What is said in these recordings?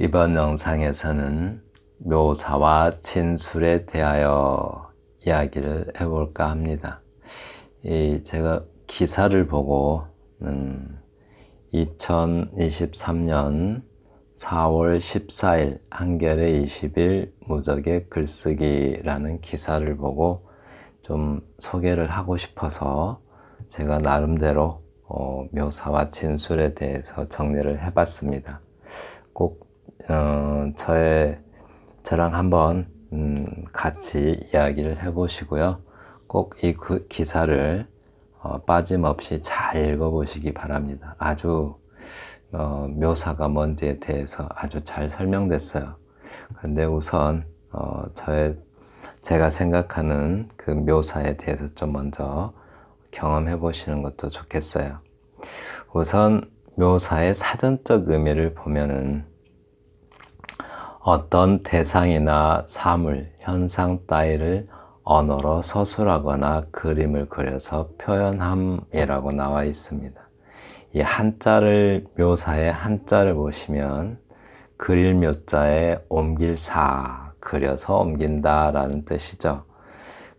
이번 영상에서는 묘사와 진술에 대하여 이야기를 해볼까 합니다. 제가 기사를 보고는 2023년 4월 14일 한겨레 20일 무적의 글쓰기라는 기사를 보고 좀 소개를 하고 싶어서 제가 나름대로 묘사와 진술에 대해서 정리를 해봤습니다. 꼭 저랑 한번 같이 이야기를 해보시고요. 꼭 이 기사를 빠짐없이 잘 읽어보시기 바랍니다. 아주 묘사가 뭔지에 대해서 아주 잘 설명됐어요. 그런데 우선 제가 생각하는 그 묘사에 대해서 좀 먼저 경험해 보시는 것도 좋겠어요. 우선 묘사의 사전적 의미를 보면은 어떤 대상이나 사물, 현상 따위를 언어로 서술하거나 그림을 그려서 표현함이라고 나와 있습니다. 이 한자를, 묘사의 한자를 보시면 그릴 묘자에 옮길 사, 그려서 옮긴다 라는 뜻이죠.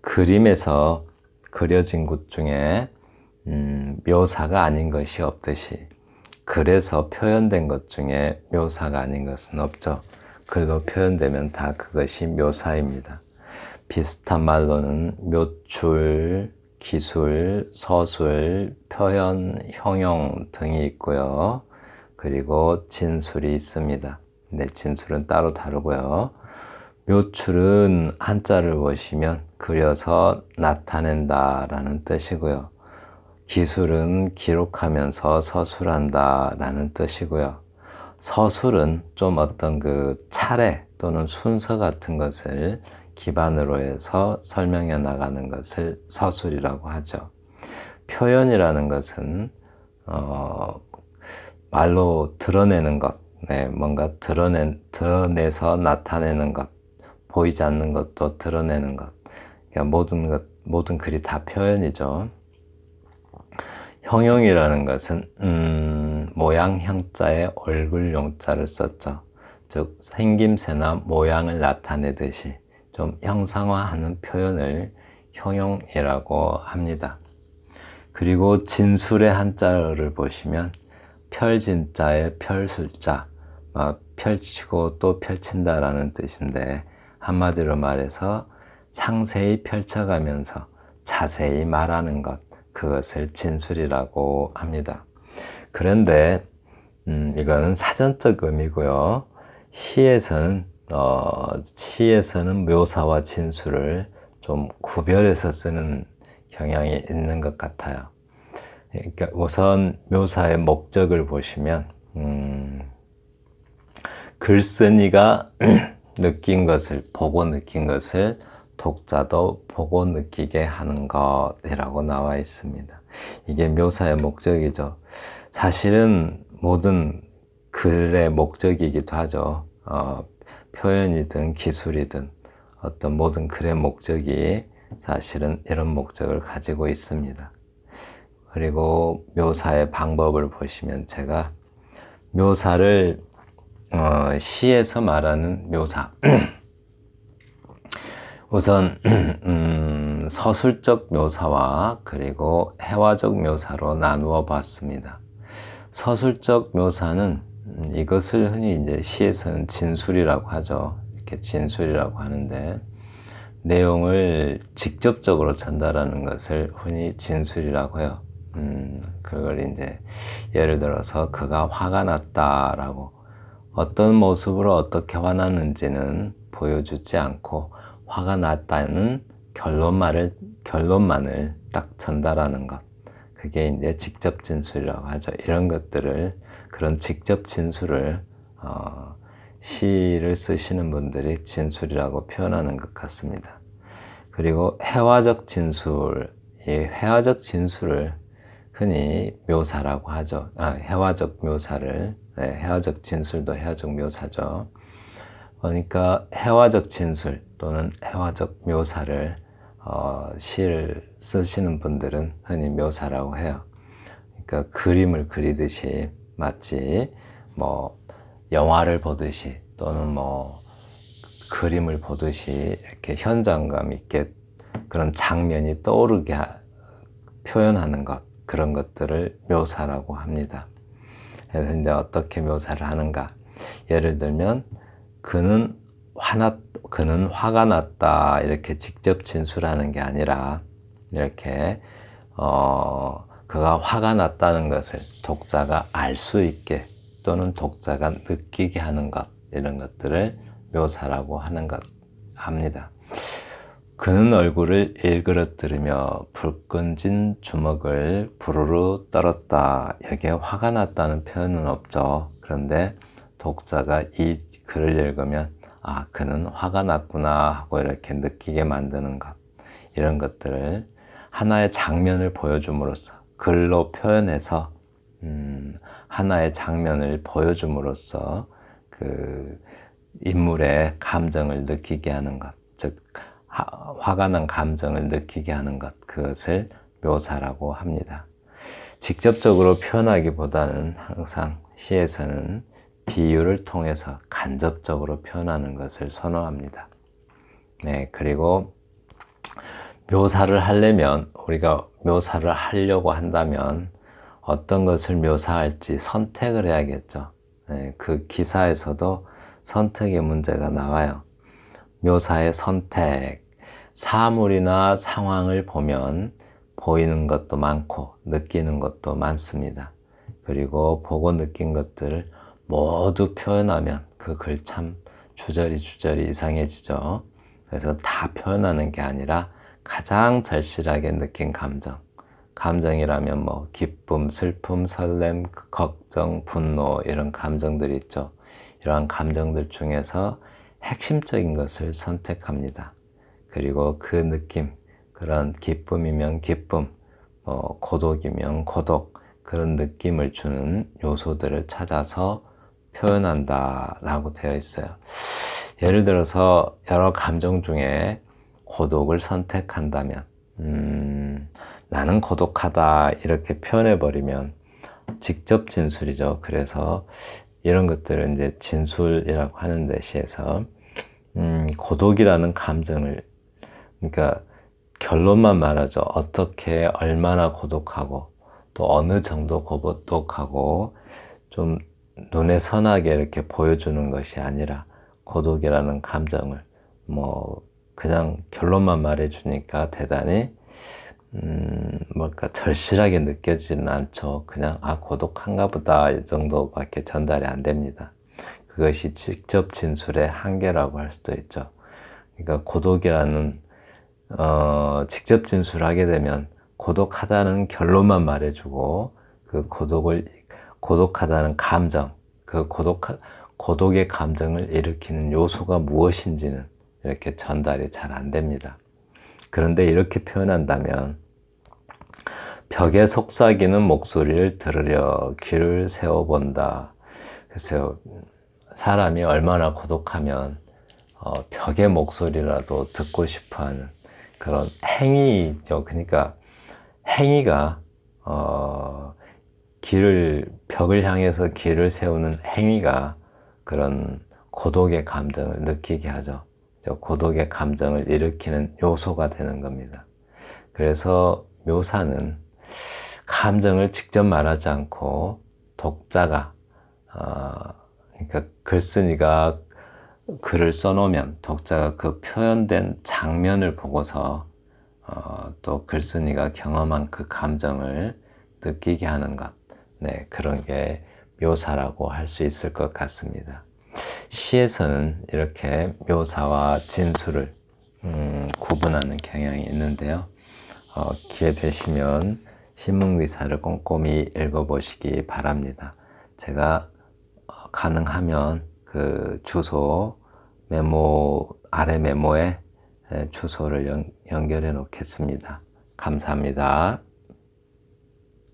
그림에서 그려진 것 중에 묘사가 아닌 것이 없듯이 글에서 표현된 것 중에 묘사가 아닌 것은 없죠. 글로 표현되면 다 그것이 묘사입니다. 비슷한 말로는 묘출, 기술, 서술, 표현, 형용 등이 있고요. 그리고 진술이 있습니다. 근데 진술은 따로 다르고요. 묘출은 한자를 보시면 그려서 나타낸다 라는 뜻이고요. 기술은 기록하면서 서술한다 라는 뜻이고요. 서술은 좀 어떤 그 차례 또는 순서 같은 것을 기반으로 해서 설명해 나가는 것을 서술이라고 하죠. 표현이라는 것은 말로 드러내는 것, 뭔가 드러내서 나타내는 것, 보이지 않는 것도 드러내는 것. 그러니까 모든 글이 다 표현이죠. 형용이라는 것은 모양 형자에 얼굴 용자를 썼죠. 즉 생김새나 모양을 나타내듯이 좀 형상화하는 표현을 형용이라고 합니다. 그리고 진술의 한자를 보시면 펼진자에 펼술자, 펼치고 또 펼친다라는 뜻인데 한마디로 말해서 상세히 펼쳐가면서 자세히 말하는 것, 그것을 진술이라고 합니다. 그런데 이거는 사전적 의미고요. 시에서는 묘사와 진술을 좀 구별해서 쓰는 경향이 있는 것 같아요. 그러니까 우선 묘사의 목적을 보시면 글쓴이가 보고 느낀 것을 독자도 보고 느끼게 하는 것이라고 나와 있습니다. 이게 묘사의 목적이죠. 사실은 모든 글의 목적이기도 하죠. 표현이든 기술이든 어떤 모든 글의 목적이 사실은 이런 목적을 가지고 있습니다. 그리고 묘사의 방법을 보시면 제가 묘사를 시에서 말하는 묘사 우선 서술적 묘사와 그리고 해화적 묘사로 나누어 봤습니다. 서술적 묘사는 이것을 흔히 이제 시에서는 진술이라고 하죠. 이렇게 진술이라고 하는데 내용을 직접적으로 전달하는 것을 흔히 진술이라고 해요. 그걸 이제 예를 들어서 그가 화가 났다라고 어떤 모습으로 어떻게 화났는지는 보여주지 않고 화가 났다는 결론만을 딱 전달하는 것. 그게 이제 직접 진술이라고 하죠. 이런 것들을, 그런 직접 진술을, 시를 쓰시는 분들이 진술이라고 표현하는 것 같습니다. 그리고 해화적 진술, 이 해화적 진술을 흔히 묘사라고 하죠. 해화적 묘사를, 해화적 진술도 해화적 묘사죠. 그러니까 해화적 진술 또는 해화적 묘사를 시를 쓰시는 분들은 흔히 묘사라고 해요. 그러니까 그림을 그리듯이 마치 영화를 보듯이 또는 뭐 그림을 보듯이 이렇게 현장감 있게 그런 장면이 떠오르게 표현하는 것, 그런 것들을 묘사라고 합니다. 그래서 이제 어떻게 묘사를 하는가? 예를 들면 그는 화가 났다 이렇게 직접 진술하는 게 아니라 이렇게 그가 화가 났다는 것을 독자가 알 수 있게 또는 독자가 느끼게 하는 것, 이런 것들을 묘사라고 하는 것 합니다. 그는 얼굴을 일그러뜨리며 불끈진 주먹을 부르르 떨었다. 여기에 화가 났다는 표현은 없죠. 그런데 독자가 이 글을 읽으면 아, 그는 화가 났구나 하고 이렇게 느끼게 만드는 것, 이런 것들을 하나의 장면을 보여줌으로써, 글로 표현해서 하나의 장면을 보여줌으로써 그 인물의 감정을 느끼게 하는 것, 즉 화가 난 감정을 느끼게 하는 것, 그것을 묘사라고 합니다. 직접적으로 표현하기보다는 항상 시에서는 비유를 통해서 간접적으로 표현하는 것을 선호합니다. 네, 그리고 묘사를 하려면, 우리가 묘사를 하려고 한다면 어떤 것을 묘사할지 선택을 해야겠죠. 네, 그 기사에서도 선택의 문제가 나와요. 묘사의 선택, 사물이나 상황을 보면 보이는 것도 많고 느끼는 것도 많습니다. 그리고 보고 느낀 것들을 모두 표현하면 그 글 참 주저리 이상해지죠. 그래서 다 표현하는 게 아니라 가장 절실하게 느낀 감정이라면 뭐 기쁨, 슬픔, 설렘, 걱정, 분노, 이런 감정들이 있죠. 이러한 감정들 중에서 핵심적인 것을 선택합니다. 그리고 그 느낌, 그런 기쁨이면 기쁨, 고독이면 고독, 그런 느낌을 주는 요소들을 찾아서 표현한다라고 되어 있어요. 예를 들어서 여러 감정 중에 고독을 선택한다면, 나는 고독하다 이렇게 표현해버리면 직접 진술이죠. 그래서 이런 것들을 이제 진술이라고 하는데 시에서 고독이라는 감정을, 그러니까 결론만 말하죠. 어떻게 얼마나 고독하고 또 어느 정도 고독하고 좀 눈에 선하게 이렇게 보여주는 것이 아니라 고독이라는 감정을 뭐 그냥 결론만 말해주니까 대단히 절실하게 느껴지는 않죠. 그냥 고독한가 보다 이 정도밖에 전달이 안 됩니다. 그것이 직접 진술의 한계라고 할 수도 있죠. 그러니까 고독이라는 직접 진술하게 되면 고독하다는 결론만 말해주고 그 고독하다는 감정, 그 고독의 감정을 일으키는 요소가 무엇인지는 이렇게 전달이 잘 안 됩니다. 그런데 이렇게 표현한다면 벽에 속삭이는 목소리를 들으려 귀를 세워본다. 글쎄요, 사람이 얼마나 고독하면 벽의 목소리라도 듣고 싶어하는 그런 행위죠. 그러니까 행위가 벽을 향해서 귀를 세우는 행위가 그런 고독의 감정을 느끼게 하죠. 고독의 감정을 일으키는 요소가 되는 겁니다. 그래서 묘사는 감정을 직접 말하지 않고 독자가, 그러니까 글쓴이가 글을 써놓으면 독자가 그 표현된 장면을 보고서 또 글쓴이가 경험한 그 감정을 느끼게 하는 것, 네, 그런 게 묘사라고 할 수 있을 것 같습니다. 시에서는 이렇게 묘사와 진술을 구분하는 경향이 있는데요. 기회 되시면 신문기사를 꼼꼼히 읽어보시기 바랍니다. 제가 가능하면 그 주소 아래 메모에 주소를 연결해 놓겠습니다. 감사합니다.